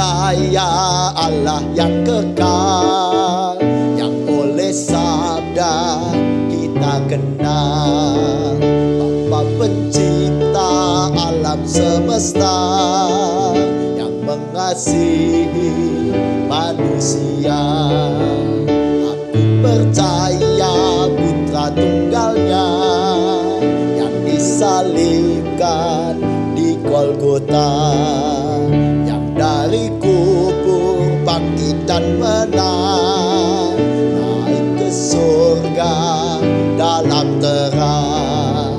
percaya Allah yang kekal, yang oleh sabda kita kenal. Bapa pencipta alam semesta, yang mengasihi manusia. Aku percaya putra tunggalnya yang disalibkan di Golgota, yang dari kubur bangkit dan menang, naik ke surga dalam terang.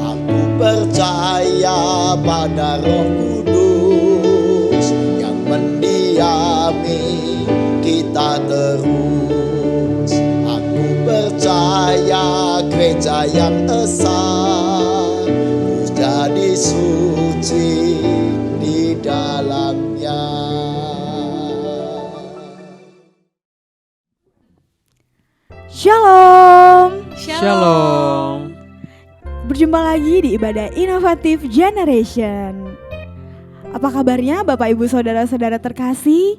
Aku percaya pada Roh Kudus yang mendiami kita terus. Aku percaya gereja yang esa, ku jadi suci di dalamnya. Shalom. Shalom. Berjumpa lagi di ibadah inovatif generation. Apa kabarnya Bapak Ibu Saudara-saudara terkasih?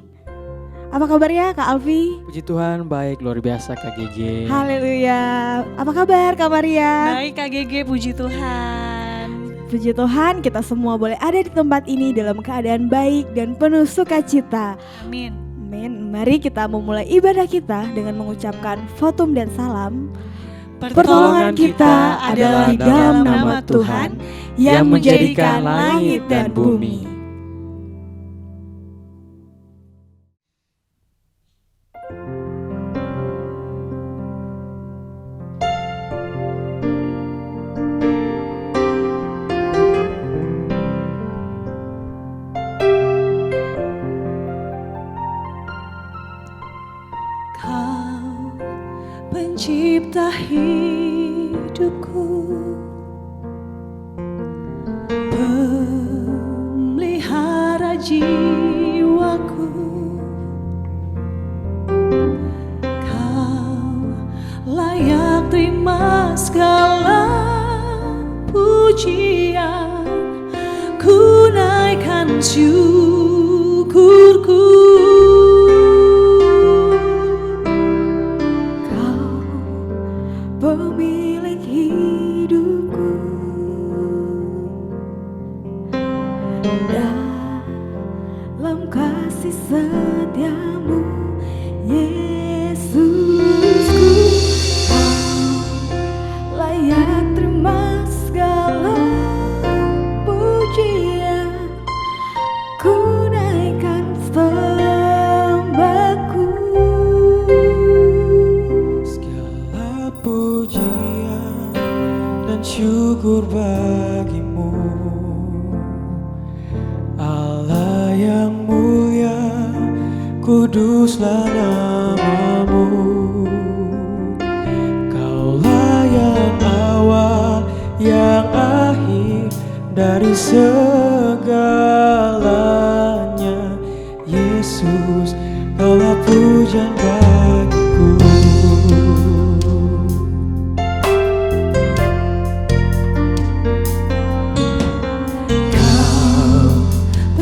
Apa kabarnya Kak Alfi? Puji Tuhan, baik, luar biasa Kak GG. Haleluya. Apa kabar Kak Maria? Baik Kak GG, puji Tuhan. Puji Tuhan, kita semua boleh ada di tempat ini dalam keadaan baik dan penuh sukacita. Amin. Amin. Mari kita memulai ibadah kita dengan mengucapkan votum dan salam. Pertolongan kita adalah di dalam nama Tuhan yang menjadikan langit dan bumi. Pencipta hidupku, pemelihara jiwaku, Kau layak terima segala pujian, ku naikkan syukurku. Pemilik hidupku, dalam kasih setiamu, Yesusku, Kau layak terima segala pujian, ku naikkan sembahku. Pujian dan syukur bagimu, Allah yang mulia, kuduslah namamu. Kaulah yang awal, yang akhir dari segalanya. Yesus, Kaulah pujian bagiku.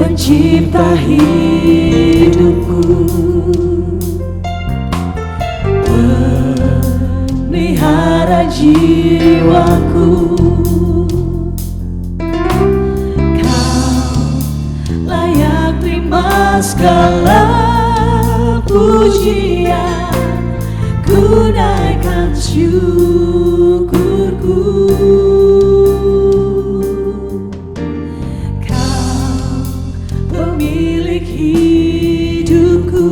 Pencipta hidupku, pelihara jiwaku, Kau layak terima segala pujian, ku naikkan syukurku. Pemilik hidupku,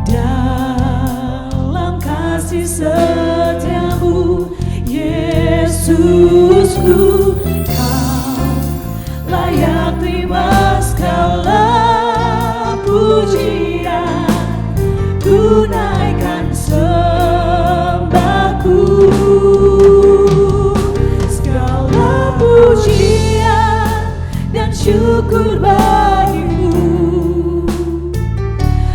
dalam kasih setiamu, Yesusku, Kau layak terima segala pujian, ku naikkan sembahku. Segala pujian dan syukur bagimu,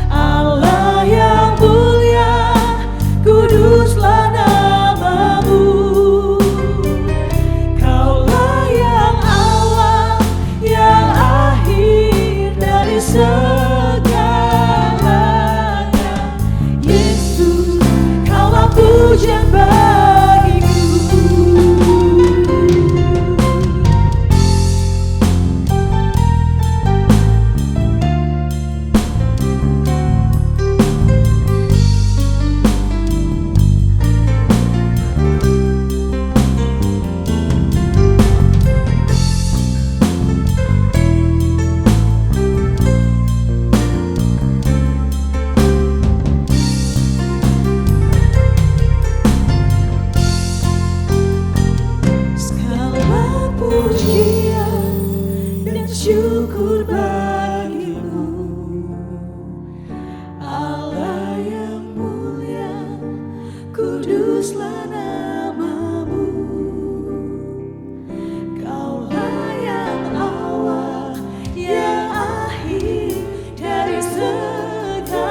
Allah yang mulia, kuduslah namamu. Kaulah yang awal, yang akhir syukur bagimu, Allah yang mulia, kuduslah namamu. Kaulah yang awal, yang akhir dari segalanya.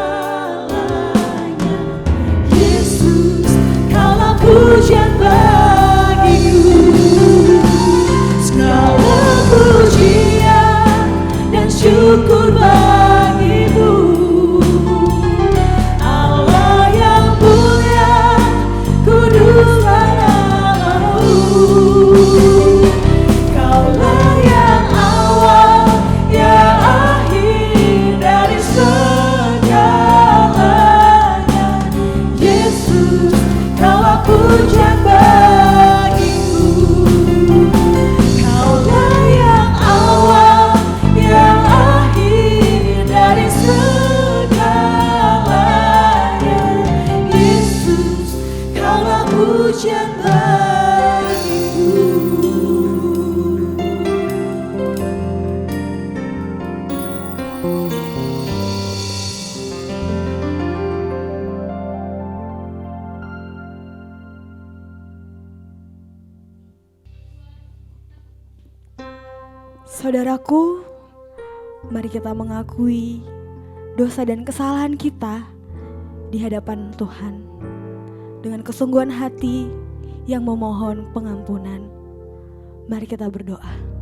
Yesus, kaulah pujian bagiku, segala pujian dan syukur bagimu, Allah yang mulia, kuduslah namamu. Kaulah yang awal, yang akhir dari segalanya. Yesus, kaulah pujian bagiku, kaulah yang awal, yang akhir dari segalanya. Yesus, kaulah pujian bagiku. Saudaraku, mari kita mengakui dosa dan kesalahan kita di hadapan Tuhan dengan kesungguhan hati yang memohon pengampunan. Mari kita berdoa.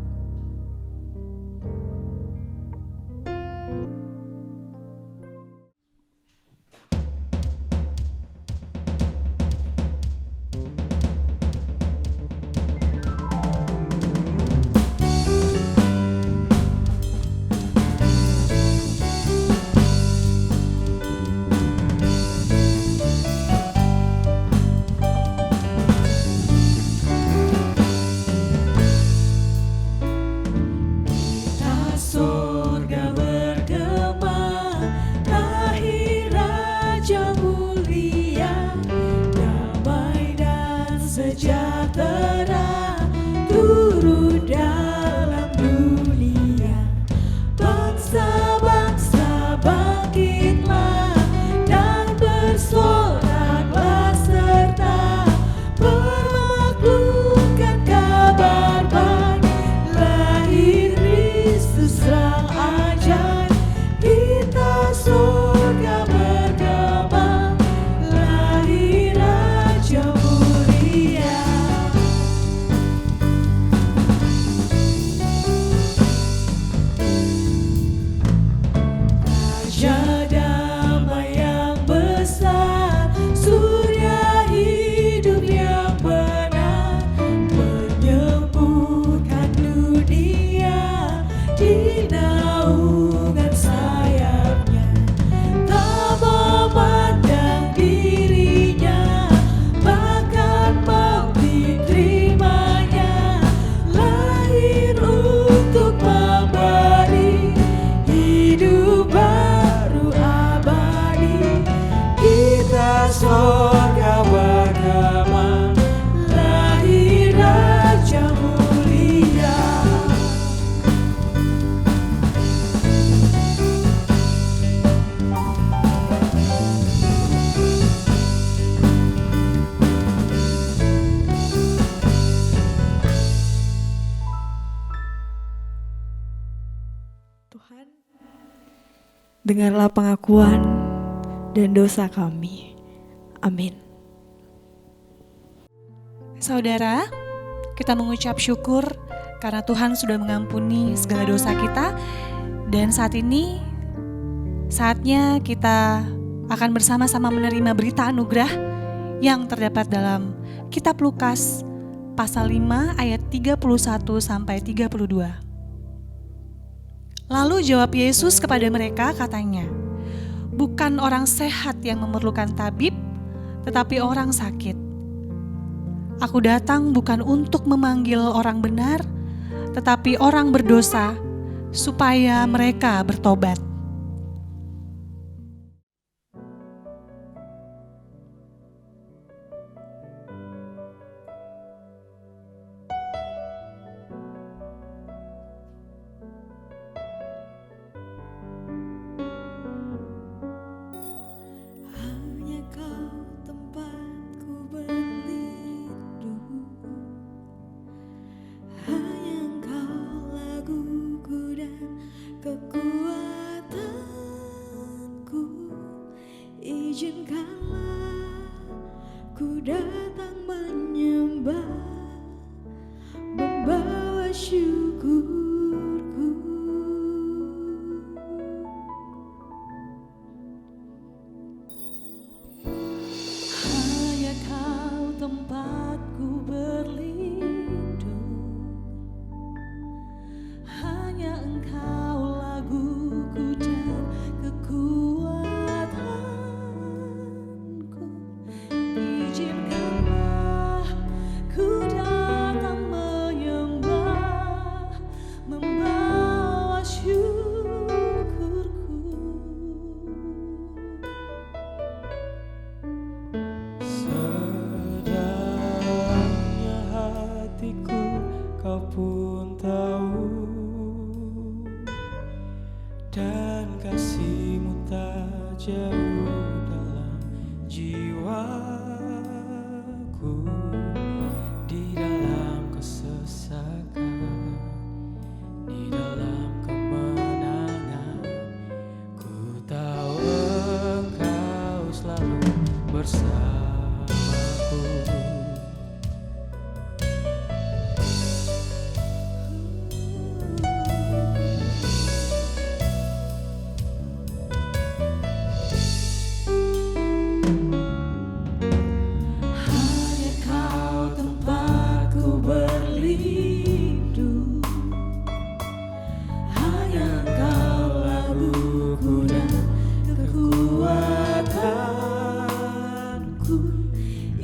Surga bergema, lahir Raja mulia, damai dan sejahtera turun dalam dunia. Bangsa-bangsa bangkitlah dan bersoraklah serta permaklumkan kabar baik, lahir Kristus sang ajaib. Kita surga bergema, lahir Raja mulia. Raja damai yang besar, surya hidup yang benar, menyembuhkan dunia di naungan sayapnya. Tak memandang dirinya, bahkan mau diterimanya, lahir untuk memberi hidup baru abadi. Kita surga bergema, lahir Raja mulia. Tuhan, dengarlah pengakuan dan dosa kami. Amin. Saudara, kita mengucap syukur karena Tuhan sudah mengampuni segala dosa kita. Dan saat ini, saatnya kita akan bersama-sama menerima berita anugerah yang terdapat dalam Kitab Lukas pasal 5 ayat 31 sampai 32. Lalu jawab Yesus kepada mereka, katanya, "Bukan orang sehat yang memerlukan tabib, tetapi orang sakit. Aku datang bukan untuk memanggil orang benar, tetapi orang berdosa, supaya mereka bertobat." Izinkanlah ku datang menyembah, membawa syukurku. Hanya Kau tempatku berlindung, hanya Engkau laguku dan kekuatanku. Izinkanlah ku datang menyembah, membawa syukurku. Sedalamnya hatiku Kau pun tahu, dan kasih-Mu tak jauh dalam jiwaku. Di dalam kesesakan, di dalam kemenangan, ku tahu Engkau selalu bersamaku. Hanya Kau tempatku berlindung, hanya Kau laguku dan kekuatanku.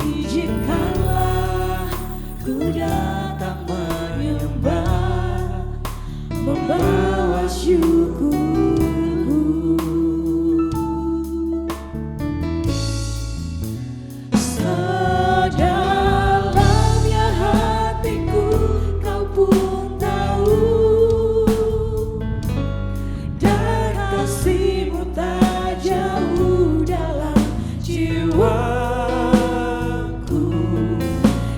Izinkanlah ku datang menyembah, membawa syukurku. Sedalamnya hatiku Kau pun tahu, dan kasih-Mu tak jauh dalam jiwaku.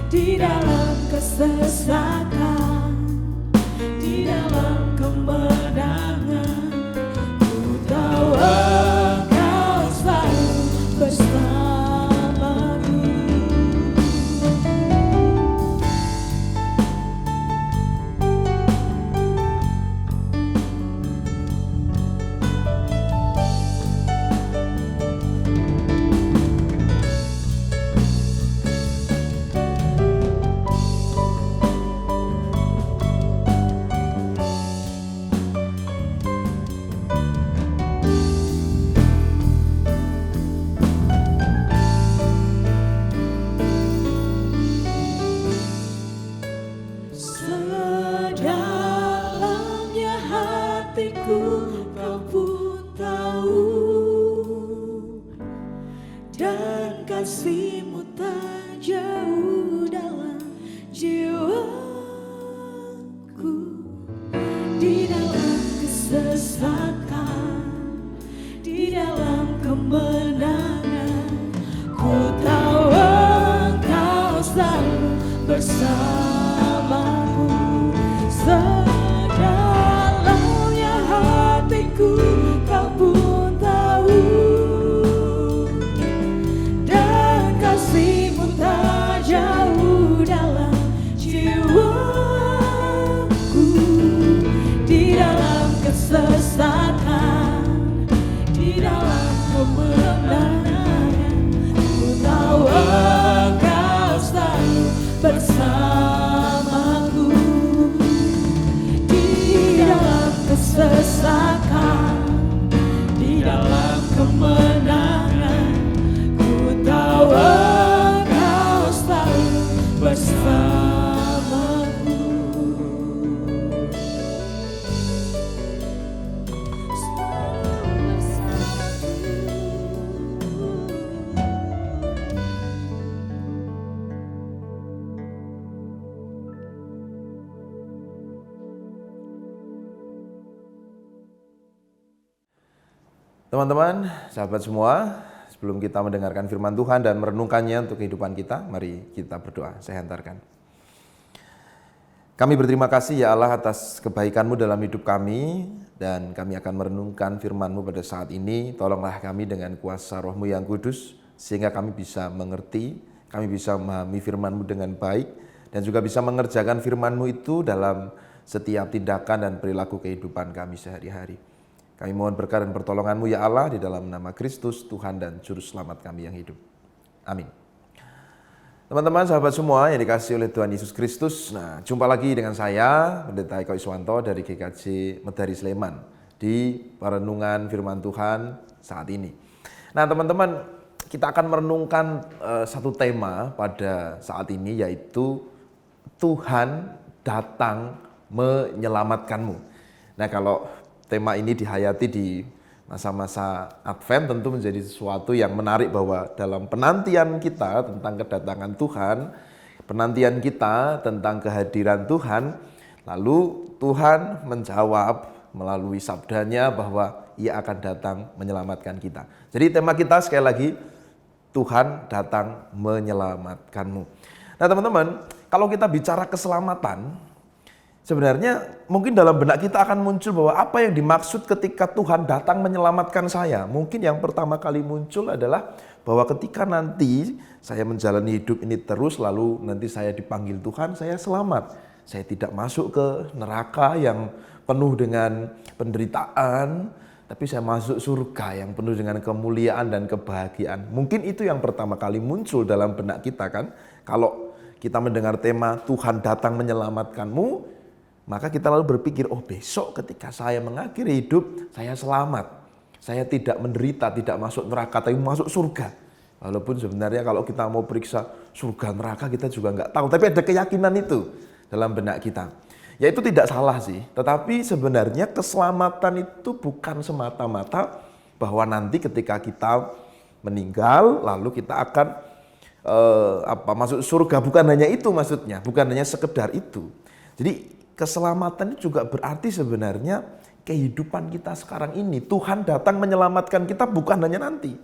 Di dalam kesesakan, di dalam kemenangan, ku tahu Engkau selalu bersamaku. Sedalamnya hatiku Kau pun tahu, dan kasih-Mu tak jauh dalam jiwaku. Di dalam kesesakan, di dalam kemenangan, ku tahu Engkau selalu bersamaku. Sedalamnya hatiku Kau pun tahu, dan kasih-Mu tak jauh dalam jiwaku. Di dalam kesesakan, di dalam kemenangan, ku tahu Engkau selalu bersamaku. Di dalam kesesakan, di dalam kemenangan, ku tahu Engkau selalu bersamaku. Selalu Teman-teman, sahabat semua, sebelum kita mendengarkan firman Tuhan dan merenungkannya untuk kehidupan kita, mari kita berdoa. Saya hantarkan. Kami berterima kasih ya Allah atas kebaikan-Mu dalam hidup kami. dan kami akan merenungkan firman-Mu pada saat ini. Tolonglah kami dengan kuasa Roh-Mu yang kudus, sehingga kami bisa mengerti, kami bisa memahami firman-Mu dengan baik, dan juga bisa mengerjakan firman-Mu itu dalam setiap tindakan dan perilaku kehidupan kami sehari-hari. Kami mohon berkat dan pertolongan-Mu ya Allah, di dalam nama Kristus, Tuhan dan Juru Selamat kami yang hidup. Amin. Teman-teman, sahabat semua yang dikasihi oleh Tuhan Yesus Kristus. Nah, jumpa lagi dengan saya, Pendeta Eko Iswanto dari GKJ Medari Sleman di perenungan firman Tuhan saat ini. Nah, teman-teman, kita akan merenungkan satu tema pada saat ini, yaitu Tuhan datang menyelamatkanmu. Nah, kalau tema ini dihayati di masa-masa Advent tentu menjadi sesuatu yang menarik, bahwa dalam penantian kita tentang kedatangan Tuhan, penantian kita tentang kehadiran Tuhan, lalu Tuhan menjawab melalui sabdanya bahwa Ia akan datang menyelamatkan kita. Jadi tema kita sekali lagi, Tuhan datang menyelamatkanmu. Nah teman-teman, kalau kita bicara keselamatan, sebenarnya mungkin dalam benak kita akan muncul bahwa apa yang dimaksud ketika Tuhan datang menyelamatkan saya. Mungkin yang pertama kali muncul adalah bahwa ketika nanti saya menjalani hidup ini terus, lalu nanti saya dipanggil Tuhan, saya selamat. Saya tidak masuk ke neraka yang penuh dengan penderitaan, tapi saya masuk surga yang penuh dengan kemuliaan dan kebahagiaan. Mungkin itu yang pertama kali muncul dalam benak kita kan. Kalau kita mendengar tema Tuhan datang menyelamatkanmu, maka kita lalu berpikir, oh besok ketika saya mengakhiri hidup, saya selamat. Saya tidak menderita, tidak masuk neraka, tapi masuk surga. Walaupun sebenarnya kalau kita mau periksa surga neraka, kita juga nggak tahu. Tapi ada keyakinan itu dalam benak kita. Ya itu tidak salah sih. Tetapi sebenarnya keselamatan itu bukan semata-mata bahwa nanti ketika kita meninggal, lalu kita akan masuk surga. Bukan hanya itu maksudnya, bukan hanya sekedar itu. Jadi keselamatan itu juga berarti sebenarnya kehidupan kita sekarang ini. Tuhan datang menyelamatkan kita bukan hanya nanti,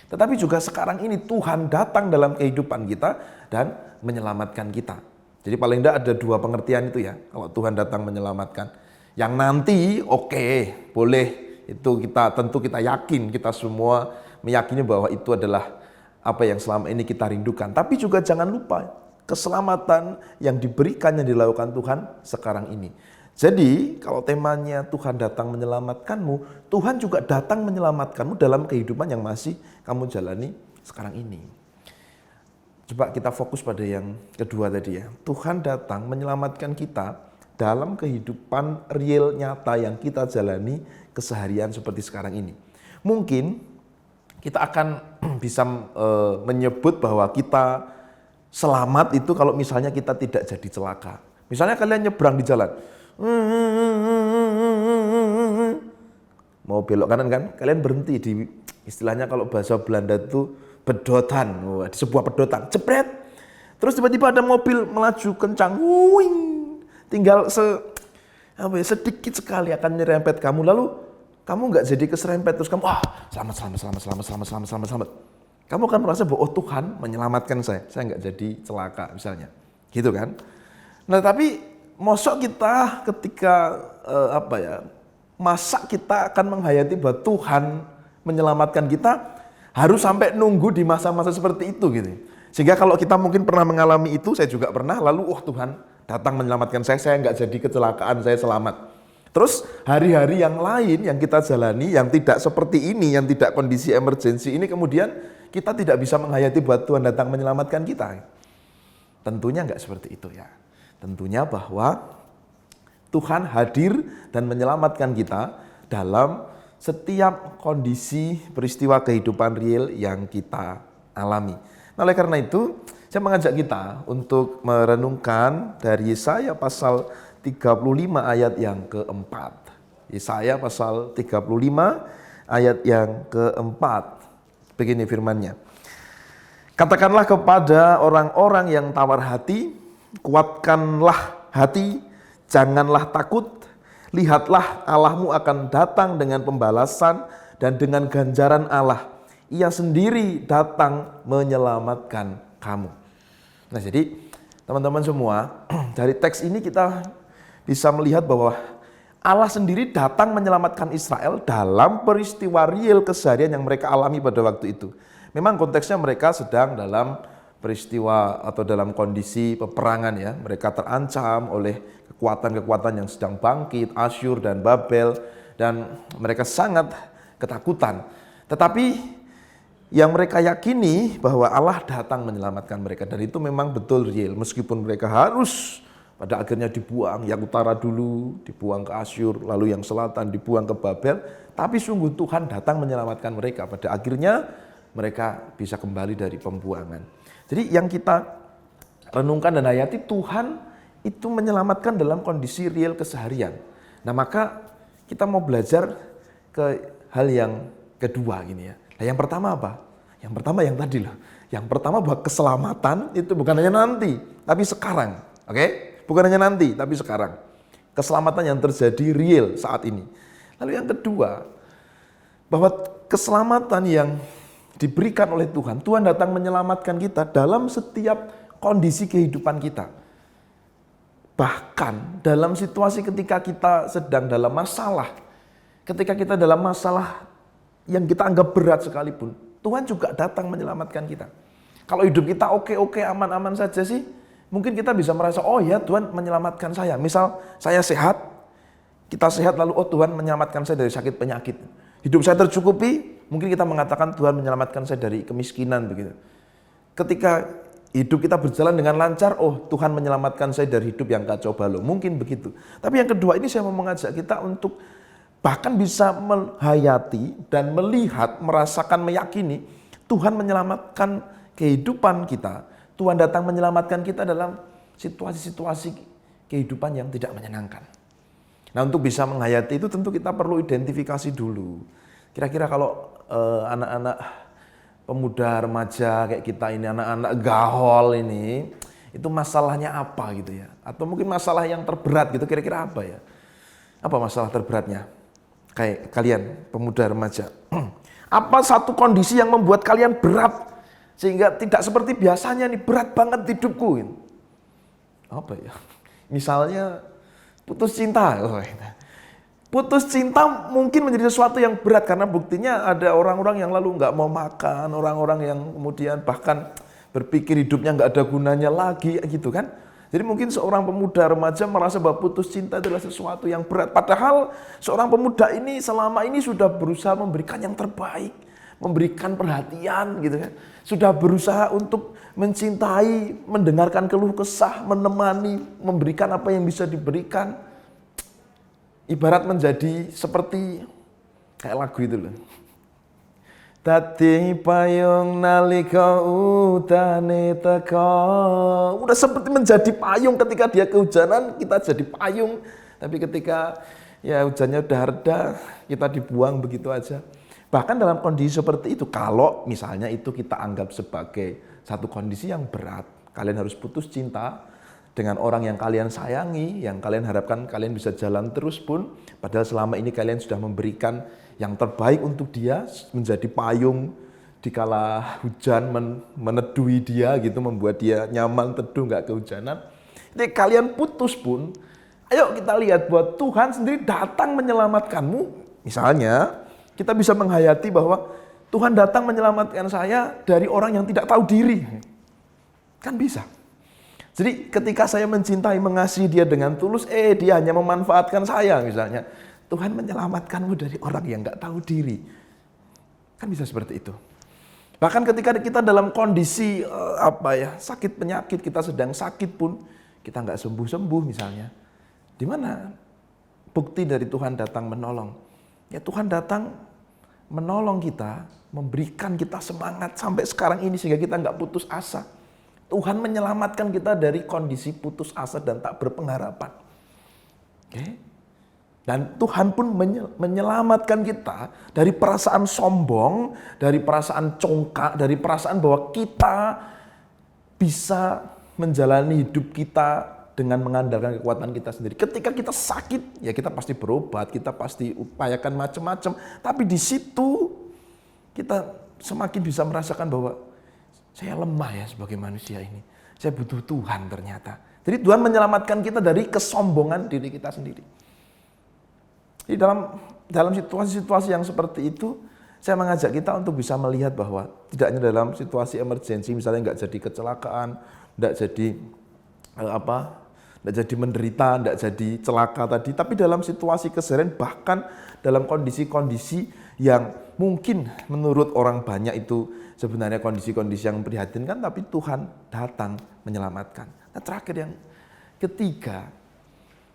tetapi juga sekarang ini Tuhan datang dalam kehidupan kita dan menyelamatkan kita. Jadi paling tidak ada dua pengertian itu ya, kalau Tuhan datang menyelamatkan. Yang nanti oke, boleh, itu tentu kita yakin, kita semua meyakini bahwa itu adalah apa yang selama ini kita rindukan. Tapi juga jangan lupa keselamatan yang diberikan, yang dilakukan Tuhan sekarang ini. Jadi kalau temanya Tuhan datang menyelamatkanmu, Tuhan juga datang menyelamatkanmu dalam kehidupan yang masih kamu jalani sekarang ini. Coba kita fokus pada yang kedua tadi ya. Tuhan datang menyelamatkan kita dalam kehidupan real nyata yang kita jalani keseharian seperti sekarang ini. Mungkin kita akan bisa menyebut bahwa kita selamat itu kalau misalnya kita tidak jadi celaka. Misalnya kalian nyebrang di jalan, mau belok kanan kan, kalian berhenti di, istilahnya kalau bahasa Belanda itu bedotan, di sebuah bedotan, jepret. Terus tiba-tiba ada mobil melaju kencang, wuing, tinggal sedikit sekali akan nyerempet kamu, lalu kamu nggak jadi keserempet, terus kamu selamat. Kamu akan merasa bahwa oh Tuhan menyelamatkan saya nggak jadi celaka misalnya, gitu kan? Nah tapi mosok kita ketika masa kita akan menghayati bahwa Tuhan menyelamatkan kita harus sampai nunggu di masa-masa seperti itu gitu. Sehingga kalau kita mungkin pernah mengalami itu, saya juga pernah, lalu Tuhan datang menyelamatkan saya nggak jadi kecelakaan, saya selamat. Terus hari-hari yang lain yang kita jalani, yang tidak seperti ini, yang tidak kondisi emergensi ini, kemudian kita tidak bisa menghayati bahwa Tuhan datang menyelamatkan kita. Tentunya nggak seperti itu ya. Tentunya bahwa Tuhan hadir dan menyelamatkan kita dalam setiap kondisi peristiwa kehidupan real yang kita alami. Nah, oleh karena itu, saya mengajak kita untuk merenungkan dari Yesaya pasal 35 ayat yang keempat. Yesaya pasal 35 ayat yang keempat. Begini firman-Nya. Katakanlah kepada orang-orang yang tawar hati, kuatkanlah hati, janganlah takut. Lihatlah Allahmu akan datang dengan pembalasan dan dengan ganjaran Allah. Ia sendiri datang menyelamatkan kamu. Nah jadi teman-teman semua, dari teks ini kita bisa melihat bahwa Allah sendiri datang menyelamatkan Israel dalam peristiwa real keseharian yang mereka alami pada waktu itu. Memang konteksnya mereka sedang dalam peristiwa atau dalam kondisi peperangan ya. Mereka terancam oleh kekuatan-kekuatan yang sedang bangkit, Asyur dan Babel, dan mereka sangat ketakutan. Tetapi yang mereka yakini bahwa Allah datang menyelamatkan mereka, dan itu memang betul real. Meskipun mereka harus pada akhirnya dibuang, yang utara dulu dibuang ke Asyur, lalu yang selatan dibuang ke Babel, tapi sungguh Tuhan datang menyelamatkan mereka. Pada akhirnya mereka bisa kembali dari pembuangan. Jadi yang kita renungkan dan hayati, Tuhan itu menyelamatkan dalam kondisi real keseharian. Nah, maka kita mau belajar ke hal yang kedua gini ya. Nah, yang pertama apa? Yang pertama yang tadi loh. Yang pertama bahwa keselamatan itu bukan hanya nanti, tapi sekarang. Oke? Bukan hanya nanti, tapi sekarang. Keselamatan yang terjadi real saat ini. Lalu yang kedua, bahwa keselamatan yang diberikan oleh Tuhan, Tuhan datang menyelamatkan kita dalam setiap kondisi kehidupan kita. Bahkan dalam situasi ketika kita sedang dalam masalah, ketika kita dalam masalah yang kita anggap berat sekalipun, Tuhan juga datang menyelamatkan kita. Kalau hidup kita oke-oke, aman-aman saja sih, mungkin kita bisa merasa, oh ya Tuhan menyelamatkan saya. Misal saya sehat, kita sehat lalu oh Tuhan menyelamatkan saya dari sakit penyakit. Hidup saya tercukupi, mungkin kita mengatakan Tuhan menyelamatkan saya dari kemiskinan begitu. Ketika hidup kita berjalan dengan lancar, oh Tuhan menyelamatkan saya dari hidup yang kacau balau. Mungkin begitu. Tapi yang kedua ini saya mau mengajak kita untuk bahkan bisa menghayati dan melihat, merasakan, meyakini Tuhan menyelamatkan kehidupan kita. Tuhan datang menyelamatkan kita dalam situasi-situasi kehidupan yang tidak menyenangkan. Nah, untuk bisa menghayati itu tentu kita perlu identifikasi dulu. Kira-kira kalau anak-anak pemuda remaja kayak kita ini, anak-anak gahol ini, itu masalahnya apa gitu ya? Atau mungkin masalah yang terberat gitu, kira-kira apa ya? Apa masalah terberatnya? Kayak kalian pemuda remaja. Apa satu kondisi yang membuat kalian berat? Sehingga tidak seperti biasanya nih, berat banget hidupku. Apa ya? Misalnya putus cinta. Putus cinta mungkin menjadi sesuatu yang berat karena buktinya ada orang-orang yang lalu nggak mau makan, orang-orang yang kemudian bahkan berpikir hidupnya nggak ada gunanya lagi gitu kan. Jadi mungkin seorang pemuda remaja merasa bahwa putus cinta adalah sesuatu yang berat. Padahal seorang pemuda ini selama ini sudah berusaha memberikan yang terbaik, memberikan perhatian gitu kan. Sudah berusaha untuk mencintai, mendengarkan keluh kesah, menemani, memberikan apa yang bisa diberikan. Ibarat menjadi seperti kayak lagu itu loh. Dadi payung nalika udane teka. Udah seperti menjadi payung ketika dia kehujanan, kita jadi payung. Tapi ketika ya hujannya udah reda, kita dibuang begitu aja. Bahkan dalam kondisi seperti itu, kalau misalnya itu kita anggap sebagai satu kondisi yang berat, kalian harus putus cinta dengan orang yang kalian sayangi, yang kalian harapkan kalian bisa jalan terus pun, padahal selama ini kalian sudah memberikan yang terbaik untuk dia, menjadi payung dikala hujan, meneduhi dia gitu, membuat dia nyaman, teduh, nggak kehujanan. Jadi kalian putus pun, ayo kita lihat bahwa Tuhan sendiri datang menyelamatkanmu. Misalnya, kita bisa menghayati bahwa Tuhan datang menyelamatkan saya dari orang yang tidak tahu diri. Kan bisa. Jadi ketika saya mencintai, mengasihi dia dengan tulus, dia hanya memanfaatkan saya misalnya. Tuhan menyelamatkanmu dari orang yang nggak tahu diri. Kan bisa seperti itu. Bahkan ketika kita dalam kondisi sakit penyakit, kita sedang sakit pun, kita nggak sembuh-sembuh misalnya. Di mana bukti dari Tuhan datang menolong? Ya Tuhan datang menolong kita, memberikan kita semangat sampai sekarang ini sehingga kita nggak putus asa. Tuhan menyelamatkan kita dari kondisi putus asa dan tak berpengharapan. Oke? Dan Tuhan pun menyelamatkan kita dari perasaan sombong, dari perasaan congkak, dari perasaan bahwa kita bisa menjalani hidup kita dengan mengandalkan kekuatan kita sendiri. Ketika kita sakit, ya kita pasti berobat, kita pasti upayakan macam-macam. Tapi di situ kita semakin bisa merasakan bahwa saya lemah ya sebagai manusia ini. Saya butuh Tuhan ternyata. Jadi Tuhan menyelamatkan kita dari kesombongan diri kita sendiri. Jadi dalam situasi-situasi yang seperti itu, saya mengajak kita untuk bisa melihat bahwa tidak hanya dalam situasi emergensi, misalnya nggak jadi kecelakaan, nggak jadi nggak jadi menderita, nggak jadi celaka tadi, tapi dalam situasi keseharian, bahkan dalam kondisi-kondisi yang mungkin menurut orang banyak itu sebenarnya kondisi-kondisi yang memprihatinkan, tapi Tuhan datang menyelamatkan. Nah, terakhir yang ketiga,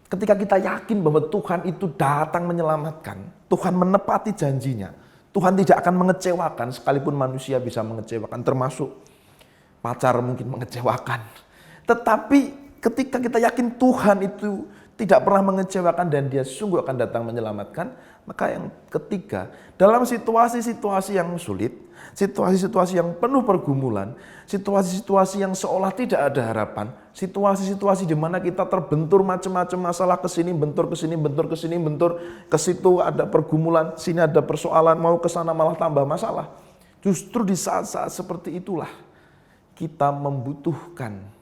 ketika kita yakin bahwa Tuhan itu datang menyelamatkan, Tuhan menepati janjinya, Tuhan tidak akan mengecewakan, sekalipun manusia bisa mengecewakan, termasuk pacar mungkin mengecewakan. Tetapi ketika kita yakin Tuhan itu tidak pernah mengecewakan dan Dia sungguh akan datang menyelamatkan, maka yang ketiga, dalam situasi-situasi yang sulit, situasi-situasi yang penuh pergumulan, situasi-situasi yang seolah tidak ada harapan, situasi-situasi di mana kita terbentur macam-macam masalah, kesini bentur, kesini bentur, kesini bentur, ke situ ada pergumulan, sini ada persoalan, mau ke sana malah tambah masalah. Justru di saat-saat seperti itulah kita membutuhkan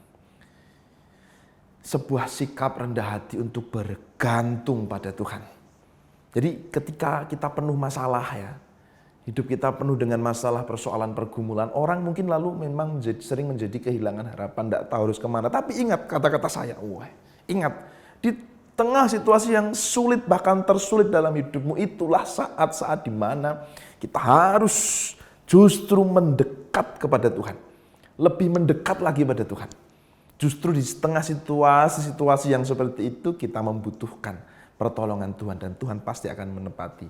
sebuah sikap rendah hati untuk bergantung pada Tuhan. Jadi ketika kita penuh masalah ya, hidup kita penuh dengan masalah, persoalan, pergumulan, orang mungkin lalu memang sering menjadi kehilangan harapan, tidak tahu harus kemana. Tapi ingat kata-kata saya, ingat di tengah situasi yang sulit, bahkan tersulit dalam hidupmu, itulah saat-saat di mana kita harus justru mendekat kepada Tuhan. Lebih mendekat lagi pada Tuhan. Justru di tengah situasi-situasi yang seperti itu kita membutuhkan pertolongan Tuhan dan Tuhan pasti akan menepati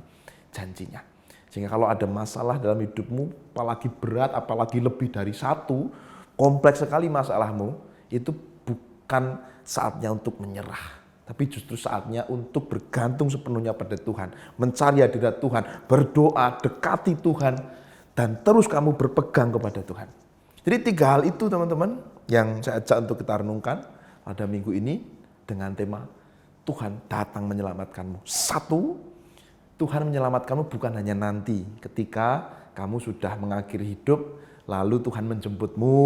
janjinya. Sehingga kalau ada masalah dalam hidupmu, apalagi berat, apalagi lebih dari satu, kompleks sekali masalahmu, itu bukan saatnya untuk menyerah. Tapi justru saatnya untuk bergantung sepenuhnya pada Tuhan. Mencari hadirat Tuhan, berdoa, dekati Tuhan, dan terus kamu berpegang kepada Tuhan. Jadi 3 hal itu teman-teman yang saya ajak untuk kita renungkan pada minggu ini dengan tema Tuhan datang menyelamatkanmu. 1, Tuhan menyelamatkanmu bukan hanya nanti ketika kamu sudah mengakhiri hidup lalu Tuhan menjemputmu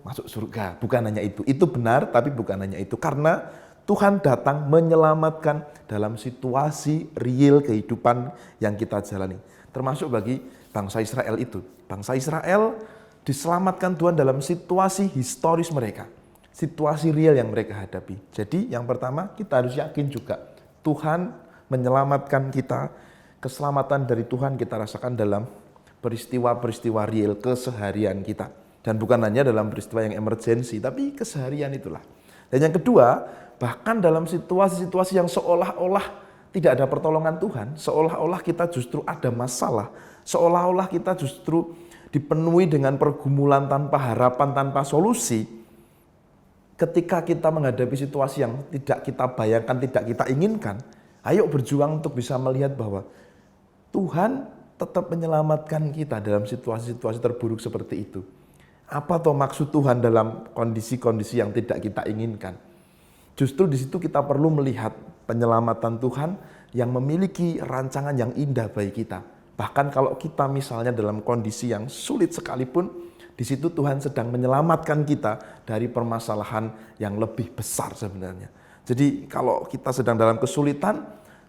masuk surga. Bukan hanya itu. Itu benar tapi bukan hanya itu. Karena Tuhan datang menyelamatkan dalam situasi real kehidupan yang kita jalani. Termasuk bagi bangsa Israel itu. Bangsa Israel diselamatkan Tuhan dalam situasi historis mereka. Situasi real yang mereka hadapi. Jadi yang pertama kita harus yakin juga Tuhan menyelamatkan kita. Keselamatan dari Tuhan kita rasakan dalam peristiwa-peristiwa real keseharian kita. Dan bukan hanya dalam peristiwa yang emergensi, tapi keseharian itulah. Dan yang kedua, bahkan dalam situasi-situasi yang seolah-olah tidak ada pertolongan Tuhan, seolah-olah kita justru ada masalah, seolah-olah kita justru dipenuhi dengan pergumulan tanpa harapan, tanpa solusi. Ketika kita menghadapi situasi yang tidak kita bayangkan, tidak kita inginkan, ayo berjuang untuk bisa melihat bahwa Tuhan tetap menyelamatkan kita dalam situasi-situasi terburuk seperti itu. Apa toh maksud Tuhan dalam kondisi-kondisi yang tidak kita inginkan? Justru di situ kita perlu melihat penyelamatan Tuhan yang memiliki rancangan yang indah bagi kita. Bahkan kalau kita misalnya dalam kondisi yang sulit sekalipun, di situ Tuhan sedang menyelamatkan kita dari permasalahan yang lebih besar sebenarnya. Jadi kalau kita sedang dalam kesulitan,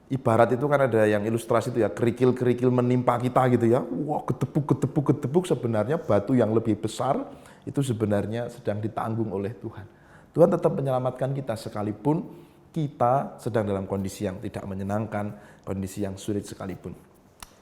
ibarat itu kan ada yang ilustrasi itu ya, kerikil-kerikil menimpa kita gitu ya. Wah, gedebuk sebenarnya batu yang lebih besar itu sebenarnya sedang ditanggung oleh Tuhan. Tuhan tetap menyelamatkan kita sekalipun kita sedang dalam kondisi yang tidak menyenangkan, kondisi yang sulit sekalipun.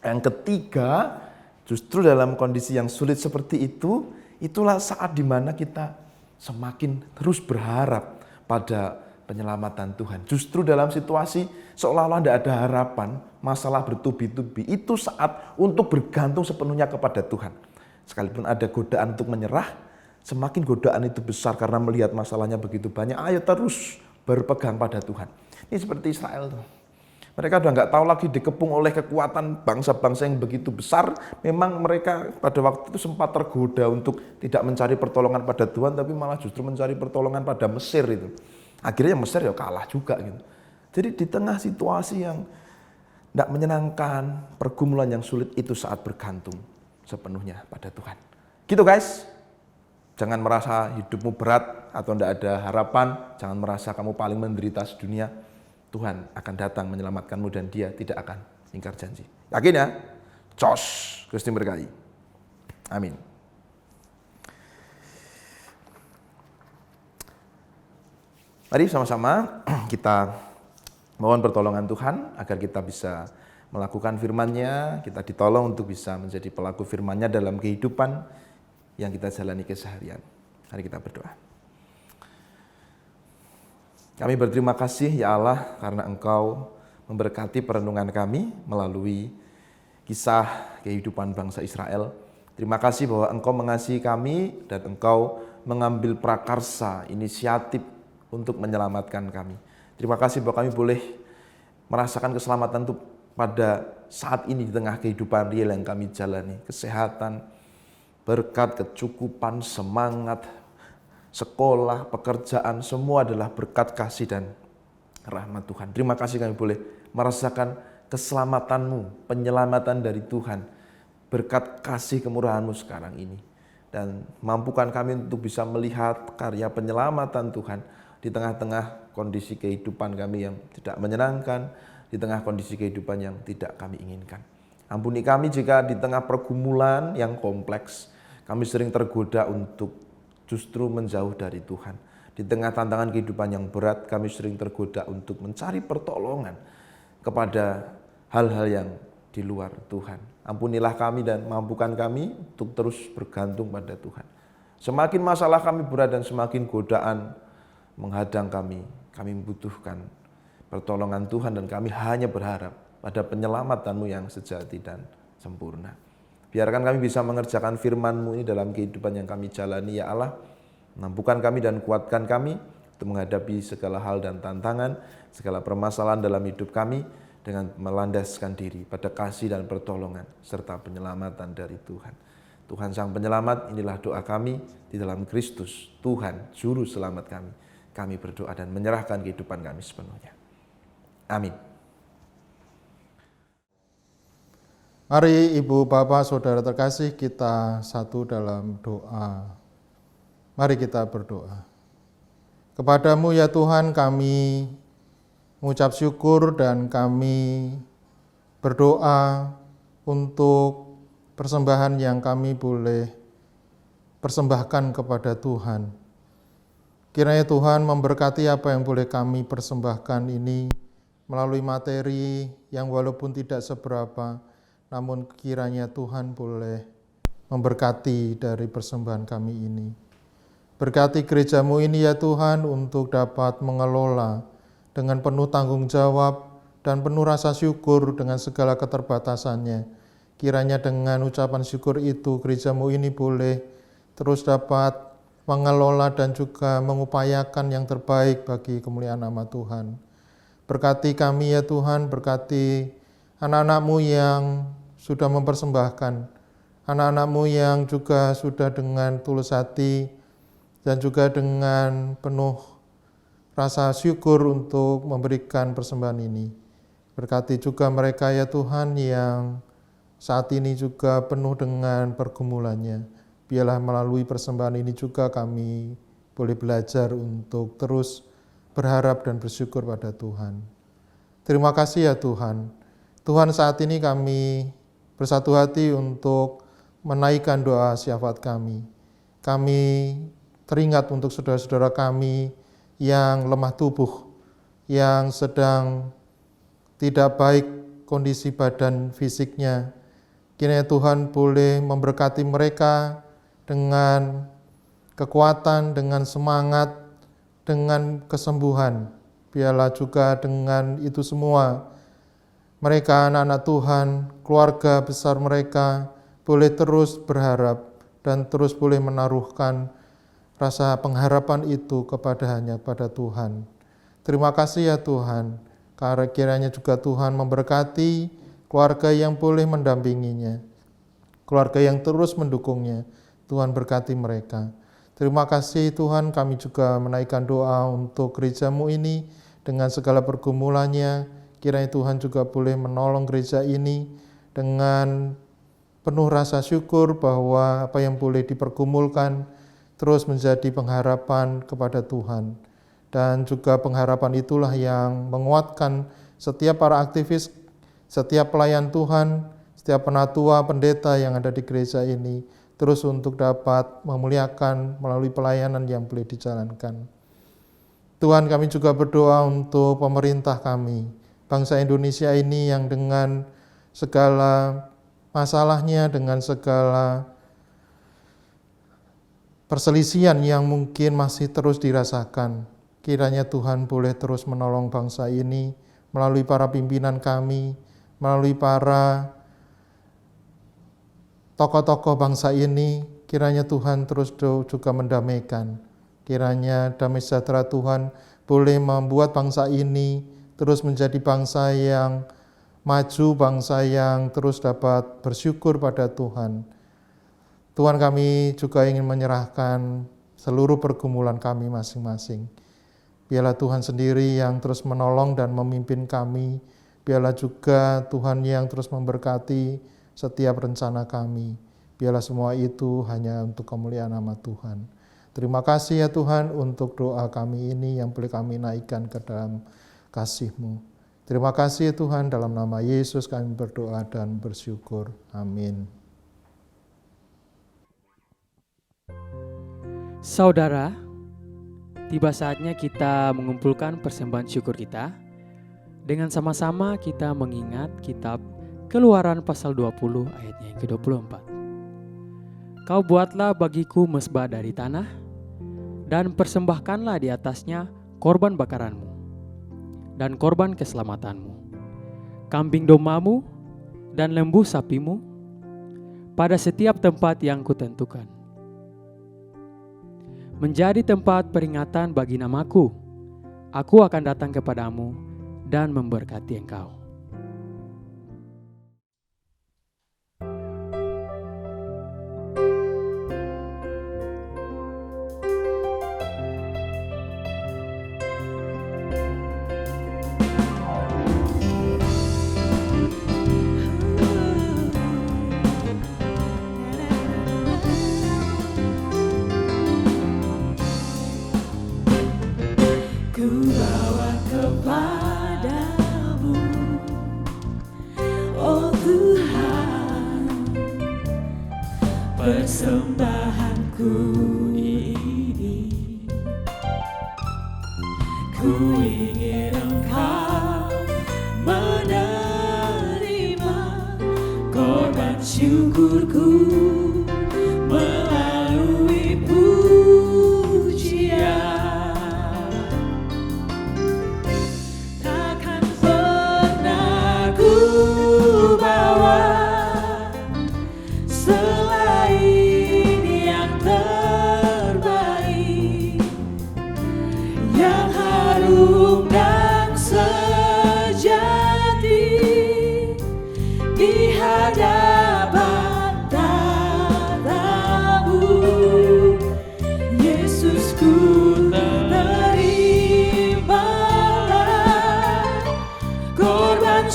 Yang ketiga, justru dalam kondisi yang sulit seperti itu, itulah saat dimana kita semakin terus berharap pada penyelamatan Tuhan. Justru dalam situasi seolah-olah tidak ada harapan, masalah bertubi-tubi, itu saat untuk bergantung sepenuhnya kepada Tuhan. Sekalipun ada godaan untuk menyerah, semakin godaan itu besar karena melihat masalahnya begitu banyak, ayo terus berpegang pada Tuhan. Ini seperti Israel tuh. Mereka udah nggak tahu lagi dikepung oleh kekuatan bangsa-bangsa yang begitu besar. Memang mereka pada waktu itu sempat tergoda untuk tidak mencari pertolongan pada Tuhan, tapi malah justru mencari pertolongan pada Mesir itu. Akhirnya Mesir ya kalah juga gitu. Jadi di tengah situasi yang tidak menyenangkan, pergumulan yang sulit, itu saat bergantung sepenuhnya pada Tuhan. Gitu guys. Jangan merasa hidupmu berat atau tidak ada harapan. Jangan merasa kamu paling menderita sedunia. Tuhan akan datang menyelamatkanmu dan Dia tidak akan ingkar janji. Yakin ya? Cos, Gusti berkati. Amin. Mari sama-sama kita mohon pertolongan Tuhan agar kita bisa melakukan firman-Nya, kita ditolong untuk bisa menjadi pelaku firman-Nya dalam kehidupan yang kita jalani keseharian. Mari kita berdoa. Kami berterima kasih ya Allah karena Engkau memberkati perenungan kami melalui kisah kehidupan bangsa Israel. Terima kasih bahwa Engkau mengasihi kami dan Engkau mengambil prakarsa, inisiatif untuk menyelamatkan kami. Terima kasih bahwa kami boleh merasakan keselamatan itu pada saat ini di tengah kehidupan real yang kami jalani. Kesehatan, berkat, kecukupan, semangat, sekolah, pekerjaan, semua adalah berkat kasih dan rahmat Tuhan. Terima kasih kami boleh merasakan keselamatan-Mu, penyelamatan dari Tuhan, berkat kasih kemurahan-Mu sekarang ini. Dan mampukan kami untuk bisa melihat karya penyelamatan Tuhan di tengah-tengah kondisi kehidupan kami yang tidak menyenangkan, di tengah kondisi kehidupan yang tidak kami inginkan. Ampuni kami jika di tengah pergumulan yang kompleks, kami sering tergoda untuk justru menjauh dari Tuhan. Di tengah tantangan kehidupan yang berat, kami sering tergoda untuk mencari pertolongan kepada hal-hal yang di luar Tuhan. Ampunilah kami dan mampukan kami untuk terus bergantung pada Tuhan. Semakin masalah kami berat dan semakin godaan menghadang kami membutuhkan pertolongan Tuhan dan kami hanya berharap pada penyelamatanmu yang sejati dan sempurna. Biarkan kami bisa mengerjakan firman-Mu ini dalam kehidupan yang kami jalani ya Allah. Mampukan kami dan kuatkan kami untuk menghadapi segala hal dan tantangan, segala permasalahan dalam hidup kami dengan melandaskan diri pada kasih dan pertolongan serta penyelamatan dari Tuhan. Tuhan Sang Penyelamat, inilah doa kami di dalam Kristus, Tuhan Juru Selamat kami. Kami berdoa dan menyerahkan kehidupan kami sepenuhnya. Amin. Mari Ibu, Bapak, Saudara terkasih, kita satu dalam doa. Mari kita berdoa. Kepadamu ya Tuhan kami mengucap syukur dan kami berdoa untuk persembahan yang kami boleh persembahkan kepada Tuhan. Kiranya Tuhan memberkati apa yang boleh kami persembahkan ini melalui materi yang walaupun tidak seberapa, namun kiranya Tuhan boleh memberkati dari persembahan kami ini. Berkati gereja-Mu ini ya Tuhan untuk dapat mengelola dengan penuh tanggung jawab dan penuh rasa syukur dengan segala keterbatasannya. Kiranya dengan ucapan syukur itu gereja-Mu ini boleh terus dapat mengelola dan juga mengupayakan yang terbaik bagi kemuliaan nama Tuhan. Berkati kami ya Tuhan, berkati anak-anak-Mu yang sudah mempersembahkan, anak-anak-Mu yang juga sudah dengan tulus hati dan juga dengan penuh rasa syukur untuk memberikan persembahan ini. Berkati juga mereka ya Tuhan yang saat ini juga penuh dengan pergumulannya. Biarlah melalui persembahan ini juga kami boleh belajar untuk terus berharap dan bersyukur pada Tuhan. Terima kasih ya Tuhan. Tuhan, saat ini kami bersatu hati untuk menaikkan doa syafaat kami. Kami teringat untuk saudara-saudara kami yang lemah tubuh, yang sedang tidak baik kondisi badan fisiknya. Kiranya Tuhan boleh memberkati mereka dengan kekuatan, dengan semangat, dengan kesembuhan. Biarlah juga dengan itu semua, mereka anak-anak Tuhan, keluarga besar mereka, boleh terus berharap dan terus boleh menaruhkan rasa pengharapan itu hanya pada Tuhan. Terima kasih ya Tuhan, karena kiranya juga Tuhan memberkati keluarga yang boleh mendampinginya, keluarga yang terus mendukungnya. Tuhan berkati mereka. Terima kasih Tuhan, kami juga menaikkan doa untuk gereja-Mu ini dengan segala pergumulannya. Kiranya Tuhan juga boleh menolong gereja ini dengan penuh rasa syukur bahwa apa yang boleh dipergumulkan terus menjadi pengharapan kepada Tuhan. Dan juga pengharapan itulah yang menguatkan setiap para aktivis, setiap pelayan Tuhan, setiap penatua, pendeta yang ada di gereja ini, terus untuk dapat memuliakan melalui pelayanan yang boleh dijalankan. Tuhan, kami juga berdoa untuk pemerintah kami, bangsa Indonesia ini yang dengan segala masalahnya, dengan segala perselisihan yang mungkin masih terus dirasakan, kiranya Tuhan boleh terus menolong bangsa ini melalui para pimpinan kami, melalui para tokoh-tokoh bangsa ini. Kiranya Tuhan terus juga mendamaikan. Kiranya damai sejahtera Tuhan boleh membuat bangsa ini terus menjadi bangsa yang maju, bangsa yang terus dapat bersyukur pada Tuhan. Tuhan, kami juga ingin menyerahkan seluruh pergumulan kami masing-masing. Biarlah Tuhan sendiri yang terus menolong dan memimpin kami. Biarlah juga Tuhan yang terus memberkati setiap rencana kami. Biarlah semua itu hanya untuk kemuliaan nama Tuhan. Terima kasih ya Tuhan untuk doa kami ini yang boleh kami naikkan ke dalam kasih-Mu. Terima kasih ya Tuhan, dalam nama Yesus kami berdoa dan bersyukur. Amin. Saudara, tiba saatnya kita mengumpulkan persembahan syukur kita. Dengan sama-sama kita mengingat kitab Keluaran pasal 20 ayatnya yang ke-24. Kau buatlah bagiku mezbah dari tanah, dan persembahkanlah di atasnya korban bakaranmu, dan korban keselamatanmu, kambing dombamu, dan lembu sapimu, pada setiap tempat yang kutentukan. Menjadi tempat peringatan bagi namaku, aku akan datang kepadamu dan memberkati engkau. Ku bawa kepadamu, oh Tuhan, persembahanku ini. Ku ingin Engkau menerima korban syukurku melalui pujian.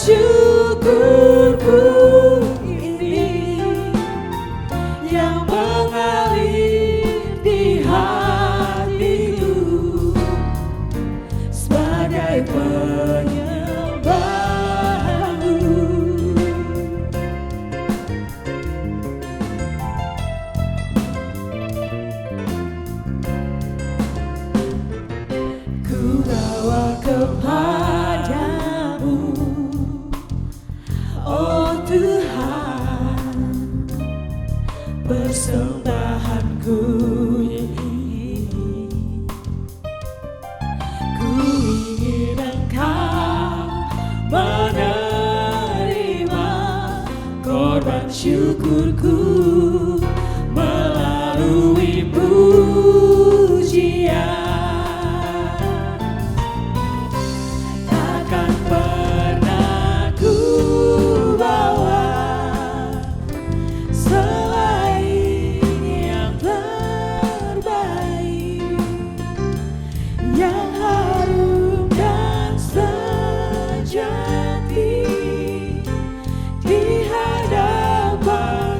Syukurku ini yang mengalir di hatiku sebagai penyembahmu. Ku bawa kepadamu, oh Tuhan, persembahanku ini. Ku ingin Engkau menerima korban syukurku melalui pujian. Takkan pernah ku bawa selain yang terbaik, yang harum dan sejati di hadapan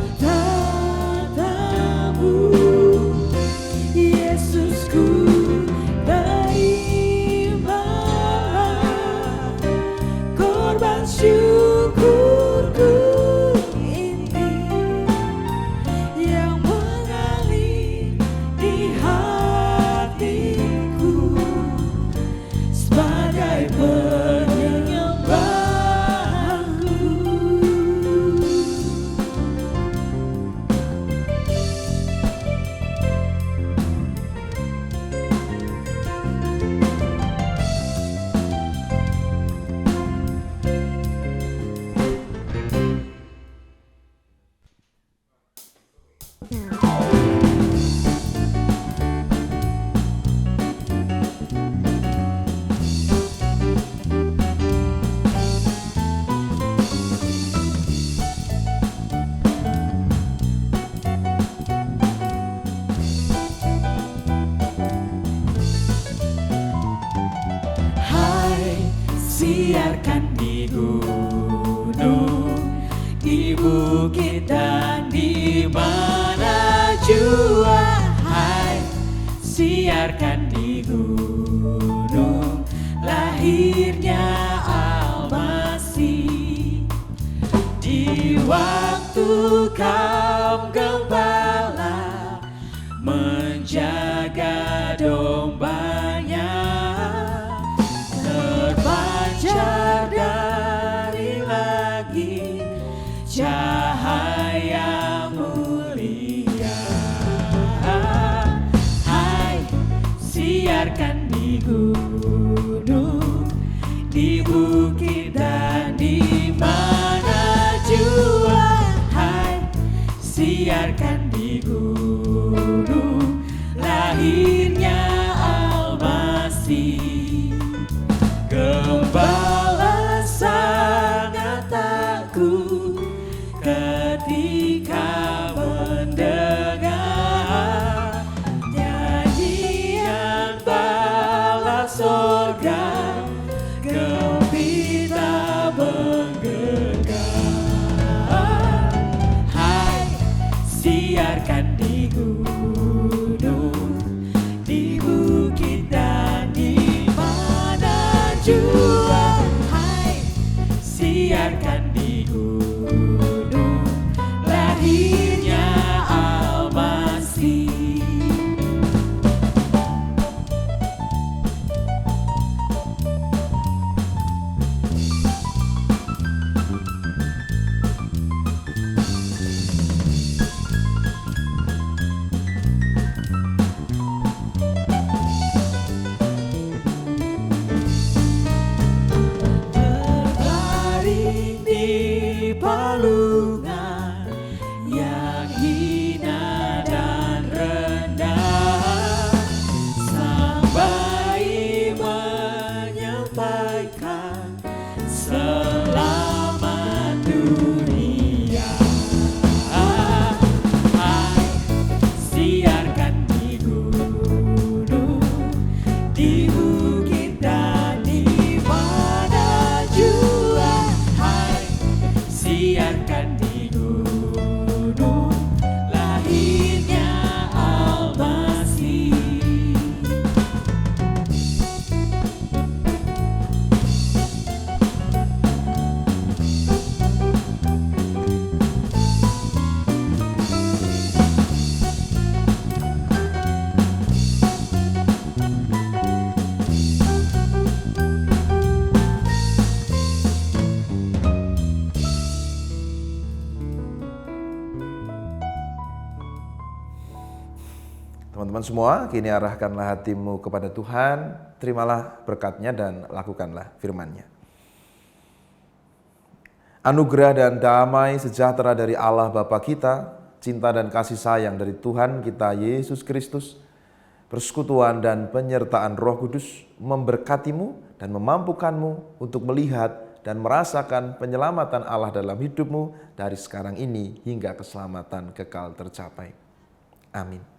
bukit dan di mana jua, hai siarkan di gunung lahirnya Al-Masih. Di waktu kaum gembala menjaga dombanya, terpancar dari langit cahaya mulia. Hai siarkan di gunung, di bukit dan di mana jua, hai siarkan di gunung lahirnya Al-Masih. Gembala sangat takut ketika mendengar nyanyian bala sorga gembira menggelegar. Hai siarkan di gunung, di bukit dan di mana jua, hai siarkan di gunung lahirnya Al-Masih. Berbaring di palungan yang hina dan rendah, sang bayi menyampaikan selamat dunia. Hai siarkan di gunung, di bukit dan di mana jua, hai siarkan di gunung lahirnya Al-Masih. Teman-teman semua, kini arahkanlah hatimu kepada Tuhan, terimalah berkat-Nya dan lakukanlah firman-Nya. Anugerah dan damai sejahtera dari Allah Bapa kita, cinta dan kasih sayang dari Tuhan kita Yesus Kristus, persekutuan dan penyertaan Roh Kudus memberkatimu dan memampukanmu untuk melihat dan merasakan penyelamatan Allah dalam hidupmu dari sekarang ini hingga keselamatan kekal tercapai. Amin.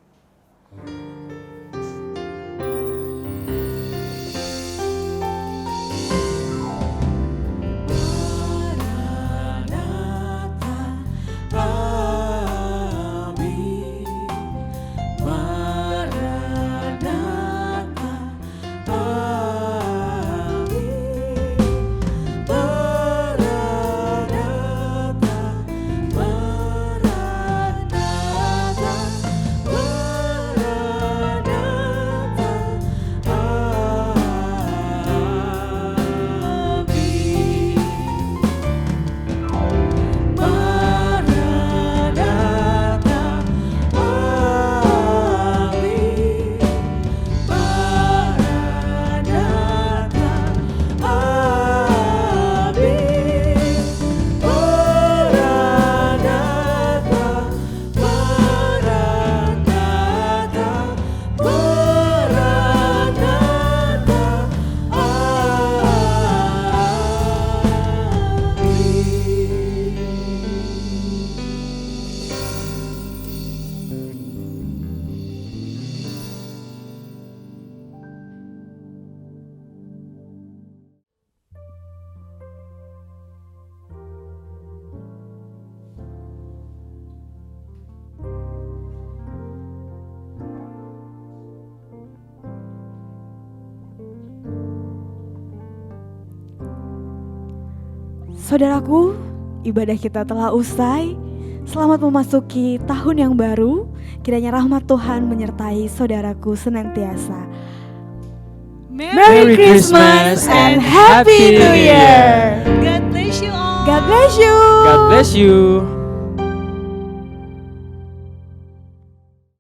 Maranatha, Maranatha, Saudaraku, ibadah kita telah usai. Selamat memasuki tahun yang baru. Kiranya rahmat Tuhan menyertai saudaraku senantiasa. Merry Christmas and Happy New Year. God bless you all. God bless you. God bless you.